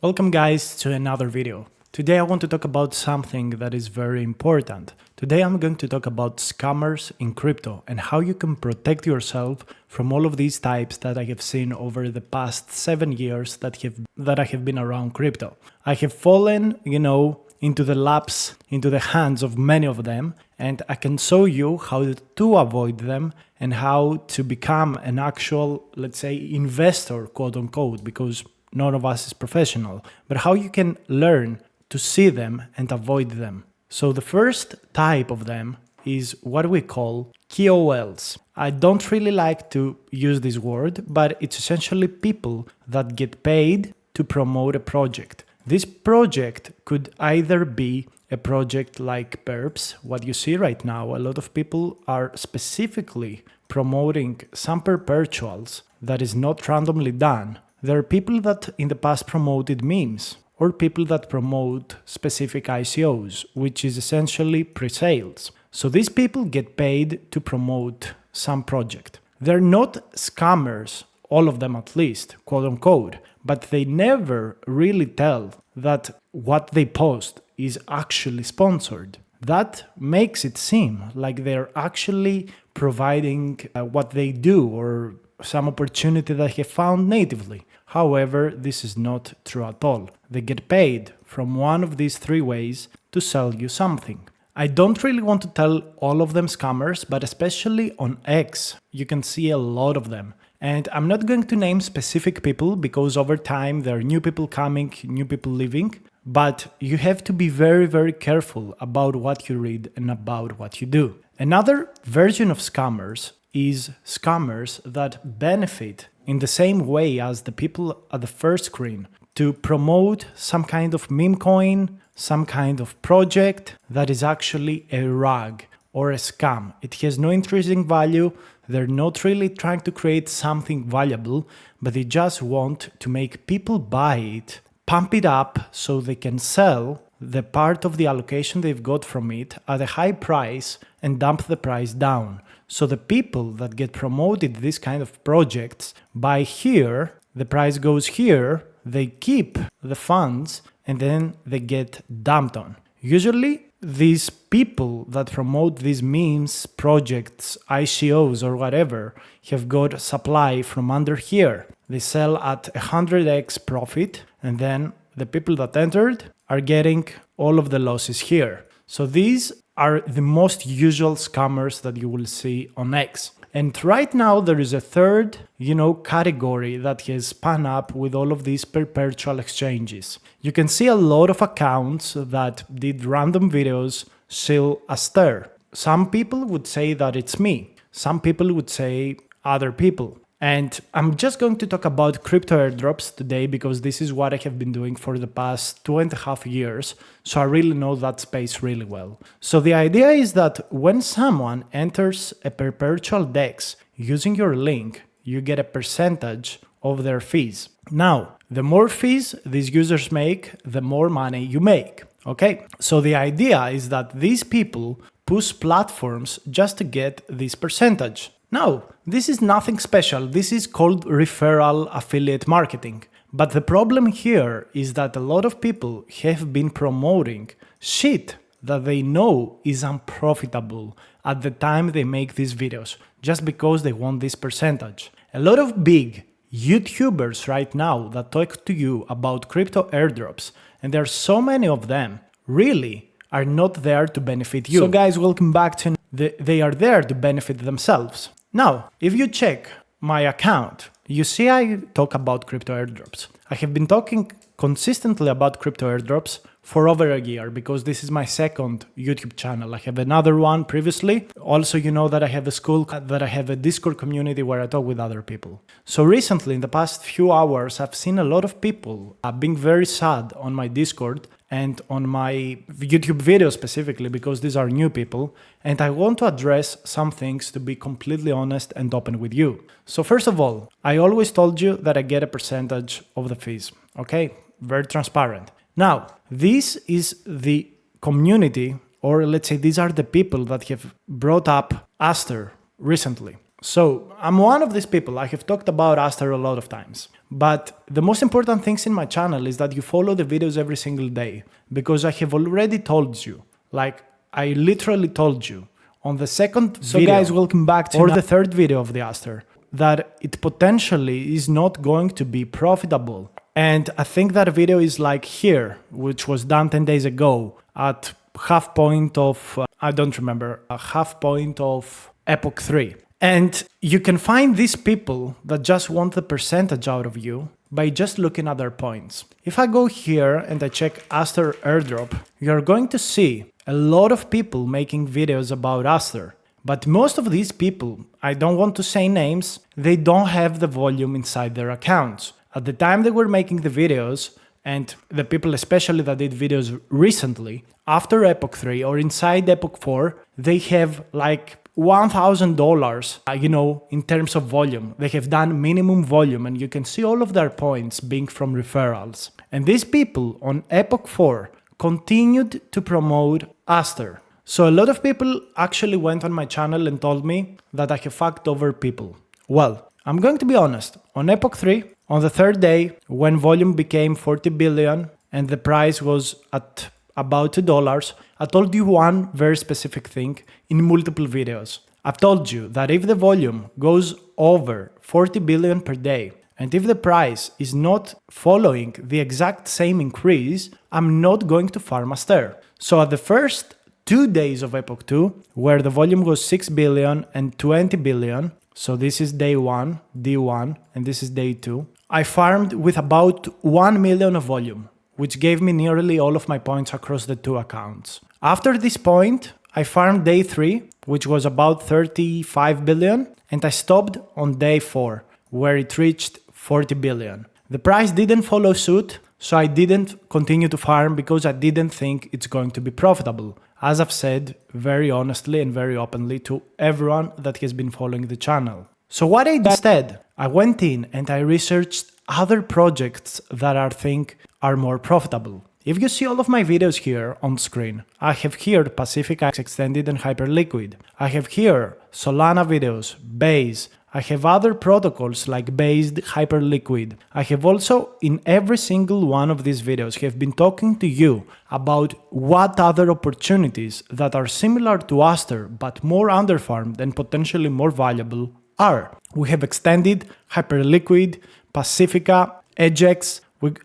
Welcome guys to another video. Today I want to talk about something that is very important. Today I'm going to talk about scammers in crypto and how you can protect yourself from all of these types that I have seen over the past 7 years that I have been around crypto. I have fallen, into the laps, into the hands of many of them, and I can show you how to avoid them and how to become an actual, let's say, investor, quote unquote, because none of us is professional, but how you can learn to see them and avoid them. So the first type of them is what we call KOLs. I don't really like to use this word, but it's essentially people that get paid to promote a project. This project could either be a project like Perps, what you see right now. A lot of people are specifically promoting some perpetuals that is not randomly done. There are people that in the past promoted memes or people that promote specific ICOs, which is essentially pre-sales. So these people get paid to promote some project. They're not scammers, all of them at least, quote unquote, but they never really tell that what they post is actually sponsored. That makes it seem like they're actually providing what they do or some opportunity that he found natively. However, this is not true at all. They get paid from one of these three ways to sell you something. I don't really want to tell all of them scammers, but especially on X, you can see a lot of them. And I'm not going to name specific people because over time there are new people coming, new people leaving. But you have to be very, very careful about what you read and about what you do. Another version of scammers is scammers that benefit in the same way as the people at the first screen to promote some kind of meme coin, some kind of project that is actually a rug or a scam. It has no intrinsic value. They're not really trying to create something valuable, but they just want to make people buy it, pump it up so they can sell the part of the allocation they've got from it at a high price and dump the price down. So the people that get promoted this kind of projects buy here, the price goes here, they keep the funds, and then they get dumped on. Usually these people that promote these memes, projects, ICOs or whatever have got supply from under here. They sell at 100x profit, and then the people that entered are getting all of the losses here. So these are the most usual scammers that you will see on X. And right now there is a third, category that has spun up with all of these perpetual exchanges. You can see a lot of accounts that did random videos sell ASTER. Some people would say that it's me. Some people would say other people. And I'm just going to talk about crypto airdrops today because this is what I have been doing for the past 2.5 years. So I really know that space really well. So the idea is that when someone enters a perpetual DEX using your link, you get a percentage of their fees. Now, the more fees these users make, the more money you make. Okay, so the idea is that these people push platforms just to get this percentage. Now, this is nothing special. This is called referral affiliate marketing. But the problem here is that a lot of people have been promoting shit that they know is unprofitable at the time they make these videos, just because they want this percentage. A lot of big YouTubers right now that talk to you about crypto airdrops, and there are so many of them, really are not there to benefit you. So guys, welcome back to they are there to benefit themselves. Now, if you check my account, you see I talk about crypto airdrops. I have been talking consistently about crypto airdrops for over a year because this is my second YouTube channel. I have another one previously. Also, you know that I have a school, that I have a Discord community where I talk with other people. So recently, in the past few hours, I've seen a lot of people being very sad on my Discord and on my YouTube video specifically because these are new people. And I want to address some things to be completely honest and open with you. So first of all, I always told you that I get a percentage of the fees. Okay, very transparent. Now, this is the community, or let's say these are the people that have brought up ASTER recently. So I'm one of these people. I have talked about ASTER a lot of times. But the most important things in my channel is that you follow the videos every single day, because I have already told you, like I literally told you on the second video, guys, welcome back to or the third video of the ASTER, that it potentially is not going to be profitable. And I think that video is like here, which was done 10 days ago at half point of, I don't remember, a half point of Epoch 3. And you can find these people that just want the percentage out of you by just looking at their points. If I go here and I check ASTER airdrop, you're going to see a lot of people making videos about ASTER. But most of these people, I don't want to say names, they don't have the volume inside their accounts. At the time they were making the videos, and the people especially that did videos recently, after Epoch 3 or inside Epoch 4, they have like $1,000, in terms of volume. They have done minimum volume, and you can see all of their points being from referrals. And these people on Epoch 4 continued to promote ASTER. So a lot of people actually went on my channel and told me that I have fucked over people. Well, I'm going to be honest. On Epoch 3, on the third day, when volume became 40 billion and the price was at about $2, I told you one very specific thing in multiple videos. I've told you that if the volume goes over 40 billion per day, and if the price is not following the exact same increase, I'm not going to farm ASTER. So at the first 2 days of Epoch 2, where the volume was 6 billion and 20 billion, so this is day 1, D1, and this is day 2, I farmed with about 1 million of volume, which gave me nearly all of my points across the two accounts. After this point, I farmed day 3, which was about 35 billion, and I stopped on day 4, where it reached 40 billion. The price didn't follow suit, so I didn't continue to farm because I didn't think it's going to be profitable, as I've said very honestly and very openly to everyone that has been following the channel. So what I did instead, I went in and I researched other projects that I think are more profitable. If you see all of my videos here on screen, I have here Pacific X Extended and Hyperliquid. I have here Solana videos, Base. I have other protocols like Based, Hyperliquid. I have also, in every single one of these videos, have been talking to you about what other opportunities that are similar to ASTER but more underfarmed and potentially more valuable are. We have Extended, Hyperliquid, Pacifica, EdgeX.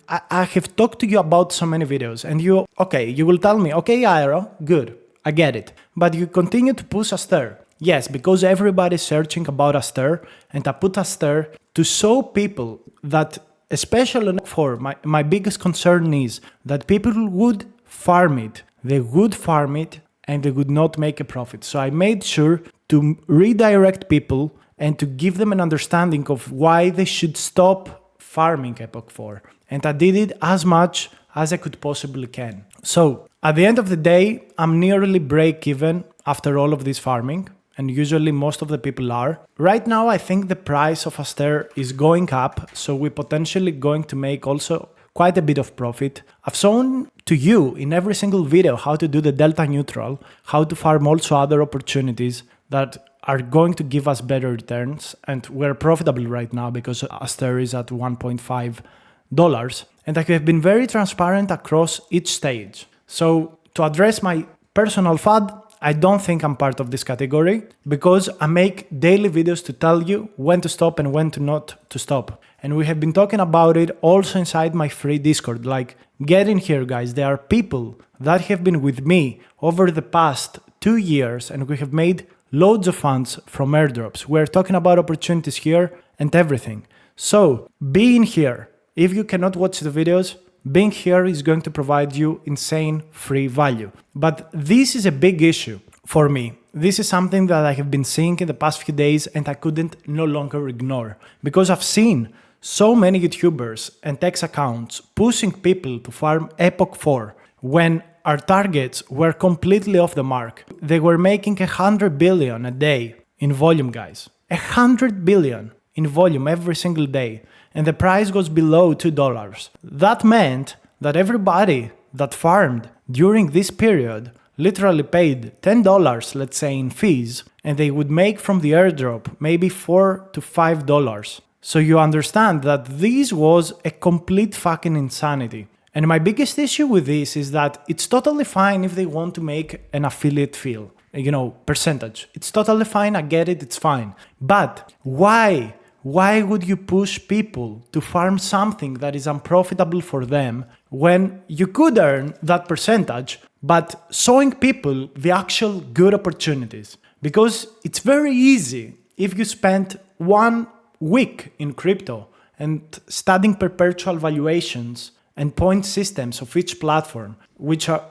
I have talked to you about so many videos, and you will tell me, okay, Aero, good, I get it. But you continue to push ASTER. Yes, because everybody's searching about ASTER, and I put ASTER to show people that, especially for my biggest concern is that people would farm it. They would farm it and they would not make a profit. So I made sure to redirect people and to give them an understanding of why they should stop farming Epoch 4. And I did it as much as I could possibly can. So at the end of the day, I'm nearly break even after all of this farming. And usually most of the people are. Right now, I think the price of ASTER is going up, so we're potentially going to make also quite a bit of profit. I've shown to you in every single video how to do the delta neutral, how to farm also other opportunities that are going to give us better returns, and we're profitable right now because ASTER is at $1.5. And I have been very transparent across each stage. So to address my personal FUD, I don't think I'm part of this category because I make daily videos to tell you when to stop and when to not to stop. And we have been talking about it also inside my free Discord. Like, get in here, guys. There are people that have been with me over the past 2 years and we have made loads of funds from airdrops. We're talking about opportunities here and everything. So being here, if you cannot watch the videos, being here is going to provide you insane free value. But this is a big issue for me. This is something that I have been seeing in the past few days and I couldn't no longer ignore. Because I've seen so many YouTubers and X accounts pushing people to farm Epoch 4 when our targets were completely off the mark. They were making 100 billion a day in volume, guys. 100 billion in volume every single day. And the price goes below $2. That meant that everybody that farmed during this period literally paid $10, let's say, in fees, and they would make from the airdrop maybe $4 to $5. So you understand that this was a complete fucking insanity. And my biggest issue with this is that it's totally fine if they want to make an affiliate fee, percentage. It's totally fine, I get it, it's fine. But why? Why would you push people to farm something that is unprofitable for them when you could earn that percentage, but showing people the actual good opportunities? Because it's very easy if you spend 1 week in crypto and studying perpetual valuations and point systems of each platform, which are,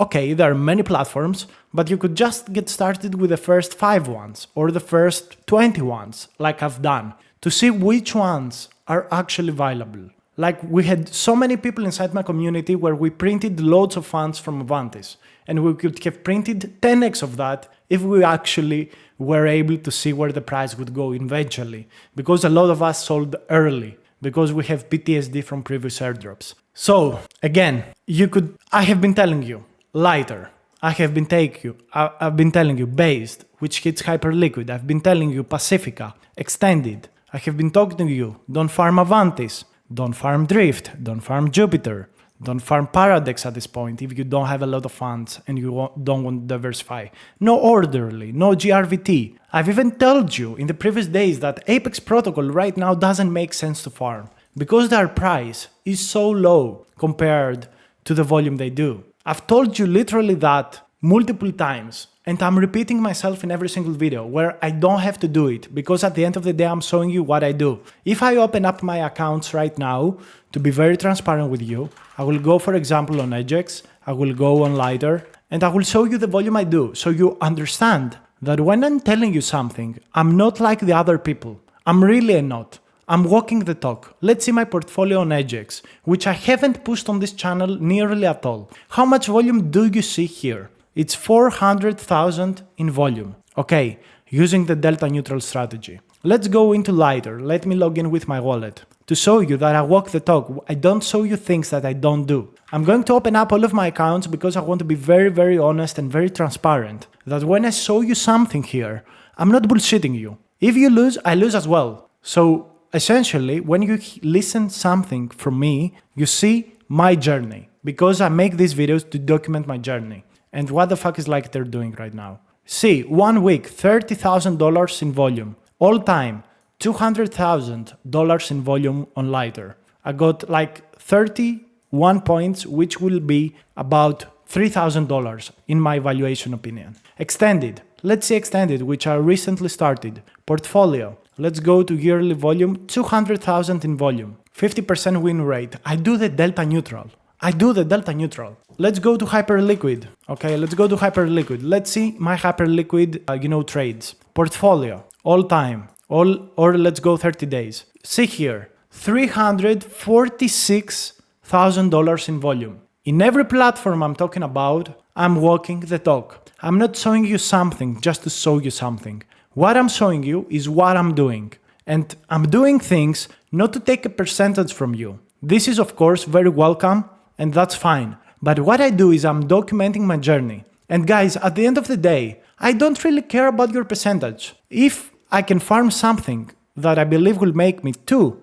okay, there are many platforms, but you could just get started with the first 5 ones or the first 20 ones, like I've done, to see which ones are actually valuable. Like we had so many people inside my community where we printed loads of funds from Avantis, and we could have printed 10x of that if we actually were able to see where the price would go eventually, because a lot of us sold early, because we have PTSD from previous airdrops. So again, I have been telling you, lighter. I've been telling you based, which hits Hyperliquid. I've been telling you Pacifica, extended. I have been talking to you, don't farm Avantis, don't farm Drift, don't farm Jupiter, don't farm Paradex at this point if you don't have a lot of funds and you don't want to diversify. No Orderly, no GRVT. I've even told you in the previous days that Apex Protocol right now doesn't make sense to farm because their price is so low compared to the volume they do. I've told you literally that multiple times, and I'm repeating myself in every single video where I don't have to do it because at the end of the day I'm showing you what I do. If I open up my accounts right now, to be very transparent with you, I will go for example on Ajax, I will go on Lighter, and I will show you the volume I do so you understand that when I'm telling you something, I'm not like the other people. I'm really not. I'm walking the talk. Let's see my portfolio on Ajax, which I haven't pushed on this channel nearly at all. How much volume do you see here? It's 400,000 in volume. Okay, using the delta neutral strategy. Let's go into Lighter. Let me log in with my wallet to show you that I walk the talk. I don't show you things that I don't do. I'm going to open up all of my accounts because I want to be very, very honest and very transparent. That when I show you something here, I'm not bullshitting you. If you lose, I lose as well. So essentially, when you listen something from me, you see my journey because I make these videos to document my journey. And what the fuck is like they're doing right now? See, 1 week, $30,000 in volume. All time, $200,000 in volume on Lighter. I got like 31 points, which will be about $3,000 in my valuation opinion. Extended. Let's see Extended, which I recently started. Portfolio. Let's go to yearly volume, 200,000 in volume. 50% win rate. I do the delta neutral. Let's go to Hyperliquid. Okay, let's go to Hyperliquid. Let's see my Hyperliquid, trades. Portfolio, all time, or let's go 30 days. See here, $346,000 in volume. In every platform I'm talking about, I'm walking the talk. I'm not showing you something just to show you something. What I'm showing you is what I'm doing. And I'm doing things not to take a percentage from you. This is of course very welcome, and that's fine. But what I do is I'm documenting my journey. And guys, at the end of the day, I don't really care about your percentage. If I can farm something that I believe will make me 2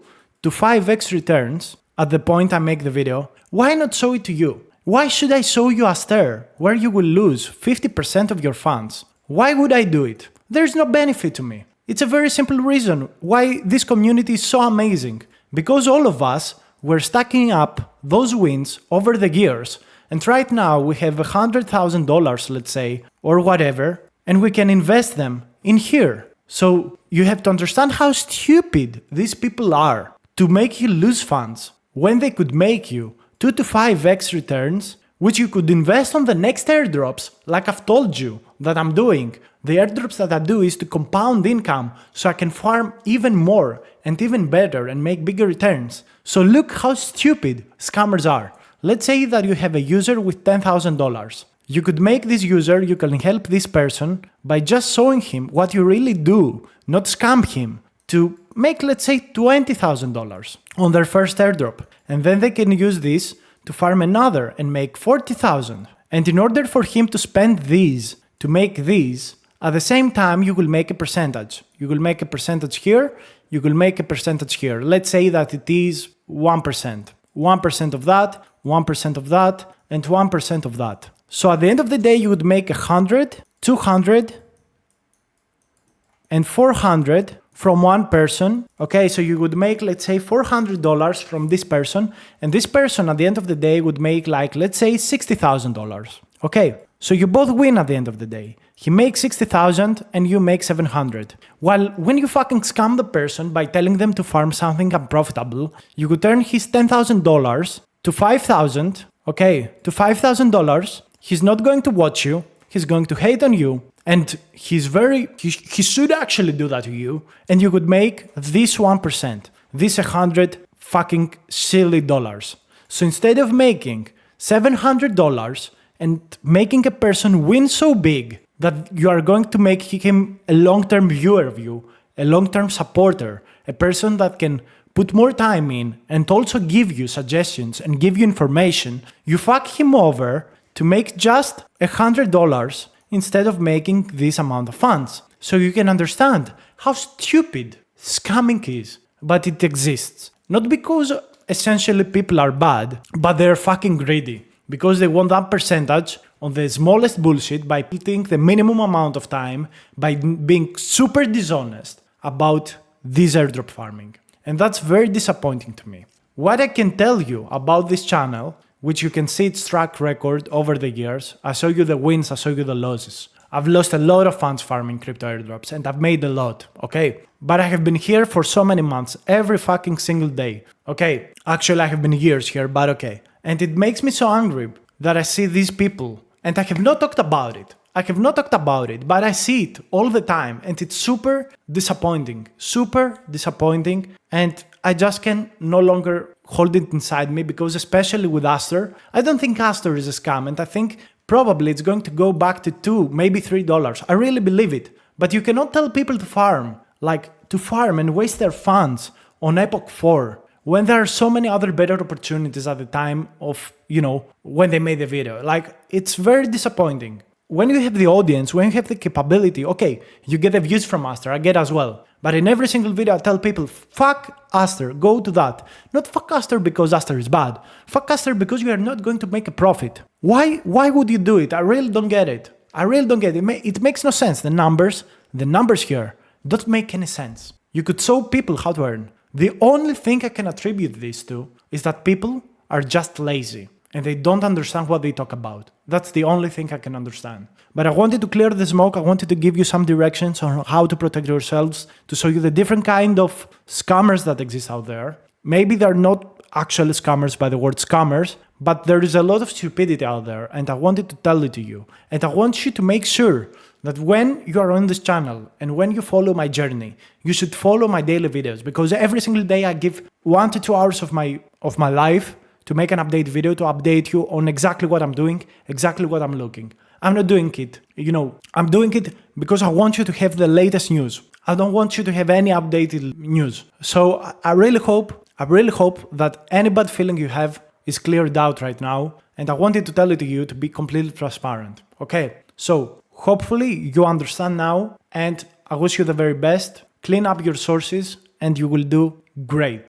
to 5x returns at the point I make the video, why not show it to you? Why should I show you ASTER where you will lose 50% of your funds? Why would I do it? There's no benefit to me. It's a very simple reason why this community is so amazing. Because all of us were stacking up those wins over the years, and right now we have $100,000, let's say, or whatever, and we can invest them in here. So you have to understand how stupid these people are to make you lose funds when they could make you 2 to 5x returns, which you could invest on the next airdrops, like I've told you that I'm doing. The airdrops that I do is to compound income so I can farm even more and even better and make bigger returns. So look how stupid scammers are. Let's say that you have a user with $10,000. You could make this user, you can help this person by just showing him what you really do, not scam him, to make, let's say, $20,000 on their first airdrop. And then they can use this to farm another and make $40,000. And in order for him to spend these, to make these, at the same time, you will make a percentage. You will make a percentage here, you will make a percentage here. Let's say that it is 1%. 1% of that, 1% of that, and 1% of that. So at the end of the day, you would make 100, 200, and 400 from one person. Okay, so you would make, let's say, $400 from this person, and this person at the end of the day would make, like, let's say, $60,000. Okay, so you both win at the end of the day. He makes 60,000 and you make 700. While when you fucking scam the person by telling them to farm something unprofitable, you could turn his $10,000 to 5,000, okay, to $5,000. He's not going to watch you. He's going to hate on you. And he should actually do that to you. And you could make this 1%, this 100 fucking silly dollars. So instead of making $700 and making a person win so big that you are going to make him a long-term viewer of you, a long-term supporter, a person that can put more time in and also give you suggestions and give you information, you fuck him over to make just $100 instead of making this amount of funds. So you can understand how stupid scamming is, but it exists. Not because essentially people are bad, but they're fucking greedy. Because they want that percentage on the smallest bullshit by putting the minimum amount of time, by being super dishonest about this airdrop farming. And that's very disappointing to me. What I can tell you about this channel, which you can see its track record over the years, I show you the wins, I show you the losses. I've lost a lot of funds farming crypto airdrops and I've made a lot, okay? But I have been here for so many months, every fucking single day, okay? Actually, I have been years here, but okay. And it makes me so angry that I see these people, and I have not talked about it. But I see it all the time, and it's super disappointing, and I just can no longer hold it inside me because especially with ASTER, I don't think ASTER is a scam, and I think probably it's going to go back to $2, maybe $3. I really believe it. But you cannot tell people to farm and waste their funds on Epoch 4. When there are so many other better opportunities at the time of, when they made the video. Like, it's very disappointing. When you have the audience, when you have the capability, okay, you get the views from Aster, I get as well. But in every single video, I tell people, fuck Aster, go to that. Not fuck Aster because Aster is bad. Fuck Aster because you are not going to make a profit. Why would you do it? I really don't get it. It makes no sense. The numbers here don't make any sense. You could show people how to earn. The only thing I can attribute this to is that people are just lazy and they don't understand what they talk about. That's the only thing I can understand. But I wanted to clear the smoke. I wanted to give you some directions on how to protect yourselves, to show you the different kind of scammers that exist out there. Maybe they're not actually scammers by the word scammers, but there is a lot of stupidity out there and I wanted to tell it to you. And I want you to make sure that when you are on this channel and when you follow my journey, you should follow my daily videos because every single day I give 1 to 2 hours of my life to make an update video to update you on exactly what I'm doing, exactly what I'm looking. I'm not doing it, I'm doing it because I want you to have the latest news. I don't want you to have any updated news. So I really hope that any bad feeling you have is cleared out right now. And I wanted to tell it to you to be completely transparent. Okay, so hopefully you understand now and I wish you the very best. Clean up your sources and you will do great.